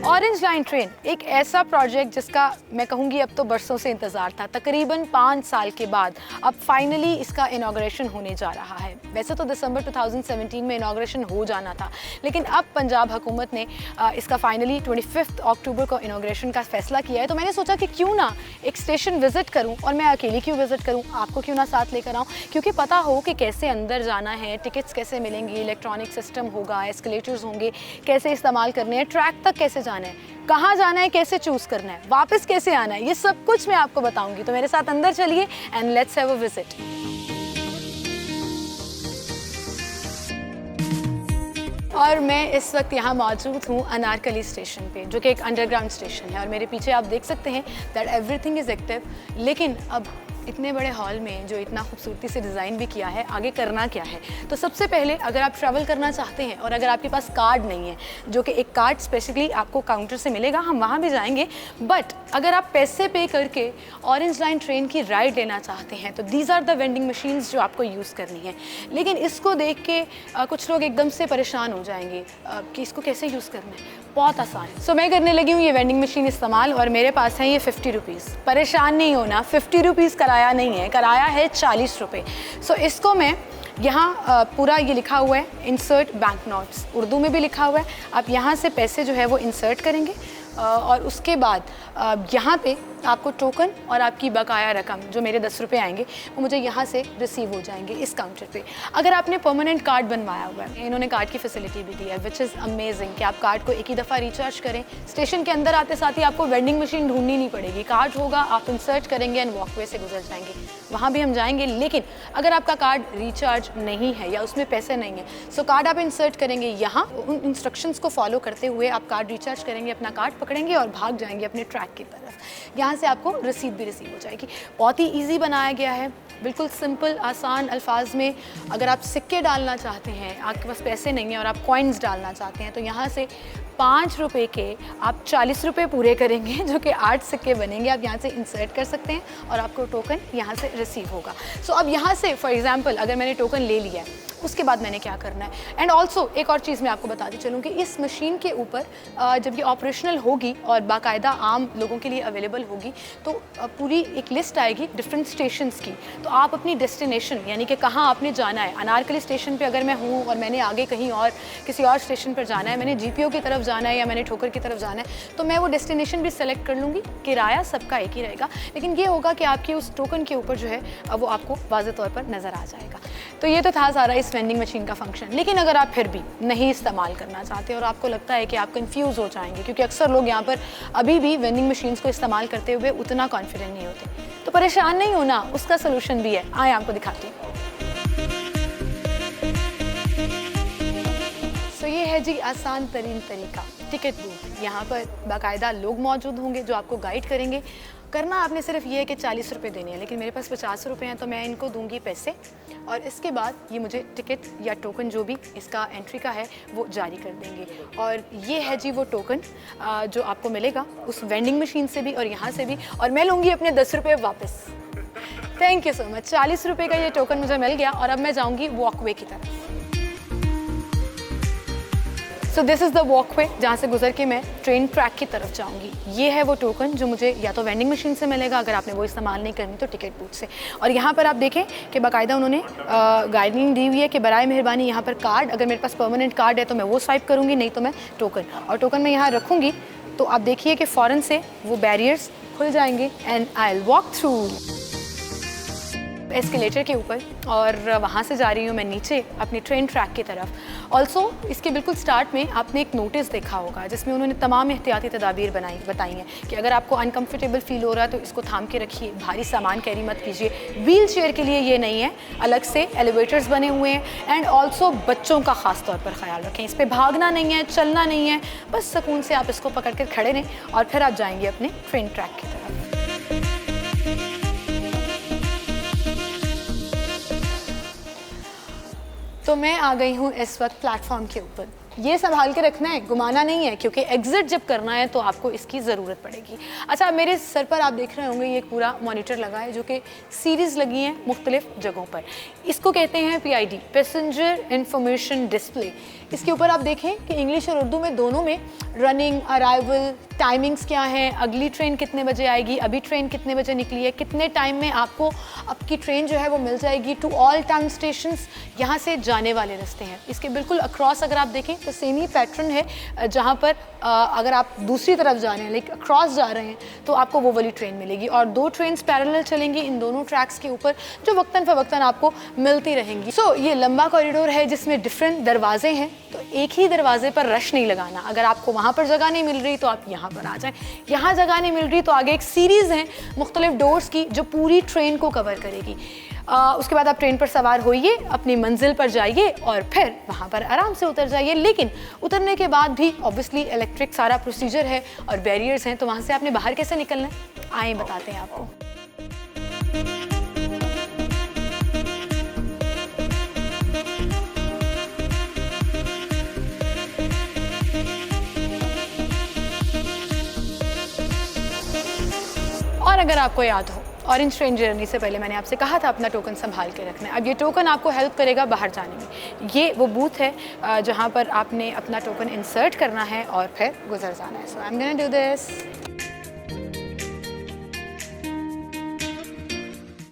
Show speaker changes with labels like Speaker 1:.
Speaker 1: Orange line train एक ऐसा project जिसका मैं कहूँगी अब तो बरसों से इंतज़ार था। तकरीबन 5 साल के बाद अब फाइनली इसका इनाग्रेशन होने जा रहा है। वैसे तो दिसंबर 2017 में इनाग्रेशन हो जाना था, लेकिन अब पंजाब हुकूमत ने इसका फाइनली 25 अक्टूबर को इनाग्रेशन का फैसला किया है। तो मैंने सोचा कि क्यों ना एक स्टेशन विज़िट करूँ, और मैं अकेली क्यों विज़िट करूँ, आपको क्यों ना साथ लेकर आऊँ, क्योंकि पता हो कि कैसे अंदर जाना है, टिकट्स कैसे मिलेंगी, इलेक्ट्रॉनिक सिस्टम होगा, एस्केलेटर्स होंगे, कैसे इस्तेमाल करने हैं, ट्रैक तक कैसे जाना है, कहाँ जाना है, कैसे चूज़ करना है, वापस कैसे आना है, ये सब कुछ मैं आपको बताऊंगी। तो मेरे साथ अंदर चलिए and let's have a visit. और मैं इस वक्त यहाँ मौजूद हूँ अनारकली स्टेशन पे, जो कि एक अंडरग्राउंड स्टेशन है, और मेरे पीछे आप देख सकते हैं दैट एवरीथिंग इज़ एक्टिव। लेकिन अब इतने बड़े हॉल में जो इतना खूबसूरती से डिज़ाइन भी किया है, आगे करना क्या है? तो सबसे पहले अगर आप ट्रैवल करना चाहते हैं और अगर आपके पास कार्ड नहीं है, जो कि एक कार्ड स्पेसिफिकली आपको काउंटर से मिलेगा, हम वहाँ भी जाएंगे, बट अगर आप पैसे पे करके ऑरेंज लाइन ट्रेन की राइड लेना चाहते हैं तो these are the vending machines जो आपको यूज़ करनी है। लेकिन इसको देख के कुछ लोग एकदम से परेशान हो जाएंगे कि इसको कैसे यूज़ करना है। बहुत आसान है। सो मैं करने लगी हूँ ये वेंडिंग मशीन इस्तेमाल, और मेरे पास है ये 50 रुपीज़। परेशान नहीं होना, 50 रुपीज़ कराया नहीं है, कराया है 40 रुपये। सो इसको मैं यहाँ पूरा ये लिखा हुआ है इंसर्ट बैंक नोट्स, उर्दू में भी लिखा हुआ है। आप यहाँ से पैसे जो है वो इंसर्ट करेंगे और उसके बाद यहाँ पे आपको टोकन और आपकी बकाया रकम जो मेरे 10 रुपये आएंगे वो मुझे यहाँ से रिसीव हो जाएंगे इस काउंटर पे। अगर आपने परमानेंट कार्ड बनवाया हुआ है, इन्होंने कार्ड की फैसिलिटी भी दी है विच इज़ अमेजिंग कि आप कार्ड को एक ही दफ़ा रिचार्ज करें। स्टेशन के अंदर आते साथ ही आपको वेंडिंग मशीन ढूंढनी नहीं पड़ेगी, कार्ड होगा, आप इंसर्ट करेंगे एंड वॉकवे से गुजर जाएंगे। वहाँ भी हम जाएंगे। लेकिन अगर आपका कार्ड रिचार्ज नहीं है या उसमें पैसे नहीं है, सो कार्ड आप इंसर्ट करेंगे यहाँ, उन इंस्ट्रक्शंस को फॉलो करते हुए आप कार्ड रिचार्ज करेंगे, अपना कार्ड पकड़ेंगे और भाग जाएंगे अपने ट्रैक की तरफ। यहाँ से आपको रसीद भी रिसीव हो जाएगी। बहुत ही ईजी बनाया गया है, बिल्कुल सिंपल आसान अल्फाज में। अगर आप सिक्के डालना चाहते हैं, आपके पास पैसे नहीं है और आप कॉइन्स डालना चाहते हैं, तो यहाँ से 5 रुपये के आप 40 रुपये पूरे करेंगे, जो कि 8 सिक्के बनेंगे। आप यहाँ से इंसर्ट कर सकते हैं और आपको टोकन यहाँ से रिसीव होगा। सो अब यहाँ से फॉर एग्जांपल अगर मैंने टोकन ले लिया है, उसके बाद मैंने क्या करना है। एंड ऑल्सो एक और चीज़ मैं आपको बताती चलूँ कि इस मशीन के ऊपर जब ये ऑपरेशनल होगी और बाकायदा आम लोगों के लिए अवेलेबल होगी, तो पूरी एक लिस्ट आएगी डिफरेंट स्टेशंस की। तो आप अपनी डेस्टिनेशन यानी कि कहाँ आपने जाना है, अनारकली स्टेशन पे अगर मैं हूँ और मैंने आगे कहीं और किसी और स्टेशन पर जाना है, मैंने जीपीओ की तरफ जाना है या मैंने ठोकर की तरफ जाना है, तो मैं वो डेस्टिनेशन भी सेलेक्ट कर लूँगी। किराया सबका एक ही रहेगा, लेकिन ये होगा कि आपकी उस टोकन के ऊपर जो है वो आपको वाज़ेह तौर पर नज़र आ जाएगा। तो ये तो था सारा इस वेंडिंग मशीन का फंक्शन। लेकिन अगर आप फिर भी नहीं इस्तेमाल करना चाहते और आपको लगता है कि आप कंफ्यूज हो जाएंगे, क्योंकि अक्सर लोग यहाँ पर अभी भी वेंडिंग मशीन्स को इस्तेमाल करते हुए उतना कॉन्फिडेंट नहीं होते, तो परेशान नहीं होना, उसका सोल्यूशन भी है। आए आपको दिखाती हूँ। तो ये है जी आसान तरीन तरीका, टिकट बूथ। यहाँ पर बाकायदा लोग मौजूद होंगे जो आपको गाइड करेंगे। करना आपने सिर्फ ये है कि 40 रुपये देने हैं, लेकिन मेरे पास 50 रुपये हैं, तो मैं इनको दूंगी पैसे, और इसके बाद ये मुझे टिकट या टोकन जो भी इसका एंट्री का है वो जारी कर देंगे। और ये है जी वो टोकन जो आपको मिलेगा उस वेंडिंग मशीन से भी और यहाँ से भी, और मैं लूँगी अपने 10 रुपये वापस। Thank you so much. 40 रुपये का ये टोकन मुझे मिल गया और अब मैं जाऊँगी वॉकवे की तरफ। So this is the walkway जहाँ से गुजर के मैं ट्रेन ट्रैक की तरफ जाऊँगी। ये है वो टोकन जो मुझे या तो वेंडिंग मशीन से मिलेगा, अगर आपने वो इस्तेमाल नहीं करनी तो टिकट बूथ से। और यहाँ पर आप देखें कि बाकायदा उन्होंने गाइडलाइन दी हुई है कि बराए मेहरबानी यहाँ पर कार्ड, अगर मेरे पास परमानेंट कार्ड है तो मैं वो स्वाइप करूँगी, नहीं तो मैं टोकन, और टोकन मैं यहाँ रखूँगी तो आप देखिए कि फ़ौरन से वो बैरियर्स खुल जाएंगे and I will walk through escalator के ऊपर, और वहाँ से जा रही हूँ मैं नीचे अपनी ट्रेन ट्रैक की तरफ। ऑल्सो इसके बिल्कुल स्टार्ट में आपने एक नोटिस देखा होगा जिसमें उन्होंने तमाम एहतियाती तदाबीर बताई हैं कि अगर आपको अनकम्फर्टेबल फील हो रहा है तो इसको थाम के रखिए, भारी सामान कैरी मत कीजिए। व्हील चेयर के लिए ये नहीं है, अलग से एलिवेटर्स बने हुए हैं। एंड ऑल्सो बच्चों का ख़ास तौर पर ख्याल रखें, इस पर भागना नहीं है, चलना नहीं है, बस सुकून से आप इसको पकड़ कर खड़े रहें और फिर आप जाएंगे अपने ट्रेन ट्रैक की तरफ। तो मैं आ गई हूँ इस वक्त प्लेटफॉर्म के ऊपर, ये संभाल के रखना है, घुमाना नहीं है, क्योंकि एग्जिट जब करना है तो आपको इसकी ज़रूरत पड़ेगी। अच्छा, मेरे सर पर आप देख रहे होंगे ये एक पूरा मॉनिटर लगा है जो कि सीरीज़ लगी हैं मुख्तलिफ जगहों पर। इसको कहते हैं PID, पैसेंजर इंफॉर्मेशन डिस्प्ले। इसके ऊपर आप देखें कि इंग्लिश और उर्दू में दोनों में रनिंग, अराइवल, टाइमिंग्स क्या हैं, अगली ट्रेन कितने बजे आएगी, अभी ट्रेन कितने बजे निकली है, कितने टाइम में आपको आपकी ट्रेन जो है वो मिल जाएगी, टू ऑल टाइम स्टेशंस, यहाँ से जाने वाले रास्ते हैं। इसके बिल्कुल अक्रॉस अगर आप देखें तो सेम ही पैटर्न है, जहाँ पर अगर आप दूसरी तरफ जा रहे हैं, लाइक अक्रॉस जा रहे हैं, तो आपको वो वाली ट्रेन मिलेगी। और 2 ट्रेन्स पैरेलल चलेंगी इन दोनों ट्रैक्स के ऊपर, जो वक्तन फ़वक्तन आपको मिलती रहेंगी। सो ये लंबा कॉरिडोर है जिसमें डिफरेंट दरवाजे हैं, तो एक ही दरवाजे पर रश नहीं लगाना। अगर आपको वहाँ पर जगह नहीं मिल रही तो आप यहाँ पर आ जाएं। यहाँ जगह नहीं मिल रही तो आगे एक सीरीज़ है मुख्तलिफ डोर्स की जो पूरी ट्रेन को कवर करेगी। उसके बाद आप ट्रेन पर सवार होइए, अपनी मंजिल पर जाइए और फिर वहाँ पर आराम से उतर जाइए। लेकिन उतरने के बाद भी ऑब्वियसली इलेक्ट्रिक सारा प्रोसीजर है और बैरियर्स हैं, तो वहाँ से आपने बाहर कैसे निकलना है, आए बताते हैं आपको। और अगर आपको याद हो, ऑरेंज ट्रेन जर्नी से पहले मैंने आपसे कहा था अपना टोकन संभाल के रखना है। अब ये टोकन आपको हेल्प करेगा बाहर जाने में। ये वो बूथ है जहाँ पर आपने अपना टोकन इंसर्ट करना है और फिर गुजर जाना है। So I'm gonna do this.